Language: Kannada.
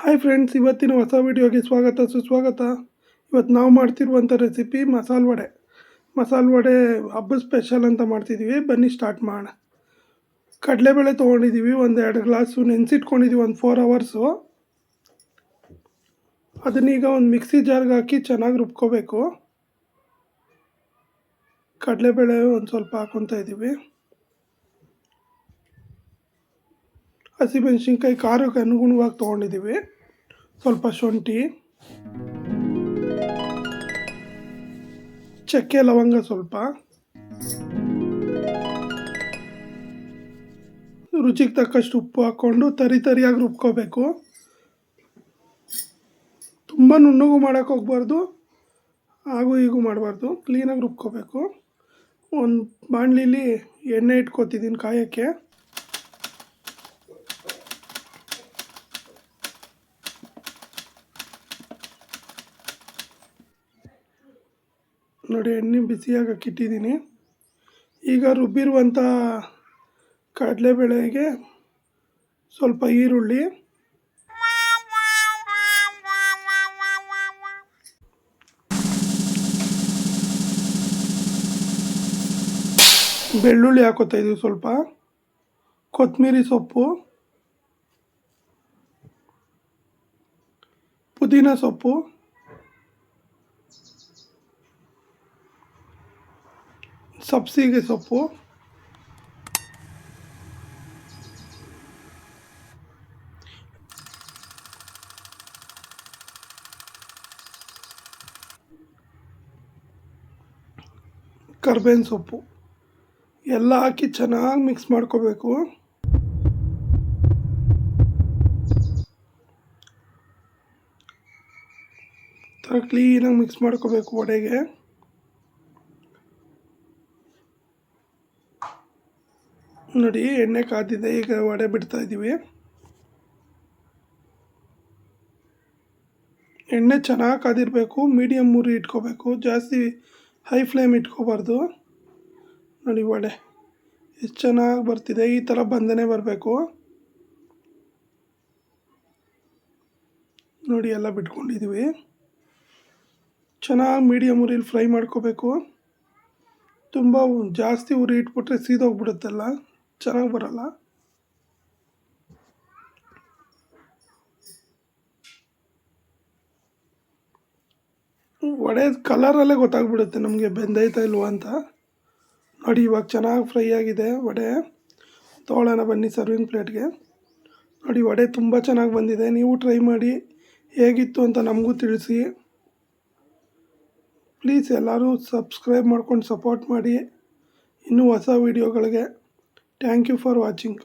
ಹಾಯ್ ಫ್ರೆಂಡ್ಸ್, ಇವತ್ತಿನ ಹೊಸ ವಿಡಿಯೋಗೆ ಸ್ವಾಗತ ಸುಸ್ವಾಗತ. ಇವತ್ತು ನಾವು ಮಾಡ್ತಿರುವಂಥ ರೆಸಿಪಿ ಮಸಾಲೆ ವಡೆ ಹಬ್ಬದ ಸ್ಪೆಷಲ್ ಅಂತ ಮಾಡ್ತಿದ್ದೀವಿ. ಬನ್ನಿ ಸ್ಟಾರ್ಟ್ ಮಾಡೋಣ. ಕಡಲೆಬೇಳೆ ತೊಗೊಂಡಿದ್ದೀವಿ, ಒಂದು 2 ಗ್ಲಾಸು ನೆನೆಸಿಟ್ಕೊಂಡಿದ್ದೀವಿ, ಒಂದು 4 ಅವರ್ಸು. ಅದನ್ನೀಗ ಒಂದು ಮಿಕ್ಸಿ ಜಾರ್ಗೆ ಹಾಕಿ ಚೆನ್ನಾಗಿ ರುಬ್ಕೋಬೇಕು. ಕಡಲೆಬೇಳೆ ಒಂದು ಸ್ವಲ್ಪ ಹಾಕ್ಕೊತಾ ಇದ್ದೀವಿ. ಹಸಿಮೆಣ್ಸಿನ್ಕಾಯಿ ಖಾರಕ್ಕೆ ಅನುಗುಣವಾಗಿ ತೊಗೊಂಡಿದ್ದೀವಿ. ಸ್ವಲ್ಪ ಶುಂಠಿ, ಚಕ್ಕೆ ಲವಂಗ, ಸ್ವಲ್ಪ ರುಚಿಗೆ ತಕ್ಕಷ್ಟು ಉಪ್ಪು ಹಾಕ್ಕೊಂಡು ತರಿಯಾಗಿ ರುಬ್ಕೋಬೇಕು. ತುಂಬ ನುಣ್ಣಗೂ ಮಾಡೋಕ್ಕೆ ಹೋಗ್ಬಾರ್ದು, ಹಾಗೂ ಹೀಗೂ ಮಾಡಬಾರ್ದು, ಕ್ಲೀನಾಗಿ ರುಬ್ಕೋಬೇಕು. ಒಂದು ಬಾಣಲಿಲಿ ಎಣ್ಣೆ ಇಟ್ಕೊತಿದ್ದೀನಿ ಕಾಯೋಕ್ಕೆ. ನೋಡಿ, ಎಣ್ಣೆ ಬಿಸಿಯಾಗಿ ಇಟ್ಟಿದ್ದೀನಿ. ಈಗ ರುಬ್ಬಿರುವಂಥ ಕಡಲೆಬೇಳೆಗೆ ಸ್ವಲ್ಪ ಈರುಳ್ಳಿ, ಬೆಳ್ಳುಳ್ಳಿ ಹಾಕೋತಾ ಇದ್ದೀವಿ, ಸ್ವಲ್ಪ ಕೊತ್ತಂಬರಿ ಸೊಪ್ಪು, ಪುದೀನ ಸೊಪ್ಪು, ಸಬ್ಸಿಗೆ ಸೊಪ್ಪು, ಕರ್ಬೇವಿನ ಸೊಪ್ಪು ಎಲ್ಲ ಹಾಕಿ ಚೆನ್ನಾಗಿ ಮಿಕ್ಸ್ ಮಾಡ್ಕೋಬೇಕು. ಕ್ಲೀನಾಗಿ ಮಿಕ್ಸ್ ಮಾಡ್ಕೋಬೇಕು ವಡೆಗೆ. ನೋಡಿ, ಎಣ್ಣೆ ಕಾದಿದೆ, ಈಗ ವಡೆ ಬಿಡ್ತಾ ಇದ್ದೀವಿ. ಎಣ್ಣೆ ಚೆನ್ನಾಗಿ ಕಾದಿರಬೇಕು, ಮೀಡಿಯಮ್ ಉರಿ ಇಟ್ಕೋಬೇಕು, ಜಾಸ್ತಿ ಹೈ ಫ್ಲೇಮ್ ಇಟ್ಕೋಬಾರ್ದು. ನೋಡಿ, ವಡೆ ಎಷ್ಟು ಚೆನ್ನಾಗಿ ಬರ್ತಿದೆ, ಈ ಥರ ಬಂದನೇ ಬರಬೇಕು. ನೋಡಿ, ಎಲ್ಲ ಬಿಟ್ಕೊಂಡಿದ್ದೀವಿ. ಚೆನ್ನಾಗಿ ಮೀಡಿಯಮ್ ಉರಿಲಿ ಫ್ರೈ ಮಾಡ್ಕೋಬೇಕು. ತುಂಬ ಜಾಸ್ತಿ ಉರಿ ಇಟ್ಬಿಟ್ರೆ ಸೀದೋಗ್ಬಿಡುತ್ತಲ್ಲ, ಚೆನ್ನಾಗಿ ಬರಲ್ಲ. ವಡೆ ಕಲರಲ್ಲೇ ಗೊತ್ತಾಗ್ಬಿಡುತ್ತೆ ನಮಗೆ ಬೆಂದೈತಾ ಇಲ್ವ ಅಂತ. ನೋಡಿ, ಇವಾಗ ಚೆನ್ನಾಗಿ ಫ್ರೈ ಆಗಿದೆ ವಡೆ. ತೊಗೊಳ್ಳೋಣ ಬನ್ನಿ ಸರ್ವಿಂಗ್ ಪ್ಲೇಟ್ಗೆ. ನೋಡಿ, ವಡೆ ತುಂಬ ಚೆನ್ನಾಗಿ ಬಂದಿದೆ. ನೀವು ಟ್ರೈ ಮಾಡಿ, ಹೇಗಿತ್ತು ಅಂತ ನಮಗೂ ತಿಳಿಸಿ. ಪ್ಲೀಸ್ ಎಲ್ಲರೂ ಸಬ್ಸ್ಕ್ರೈಬ್ ಮಾಡ್ಕೊಂಡು ಸಪೋರ್ಟ್ ಮಾಡಿ ಇನ್ನೂ ಹೊಸ ವೀಡಿಯೋಗಳಿಗೆ. Thank you for watching.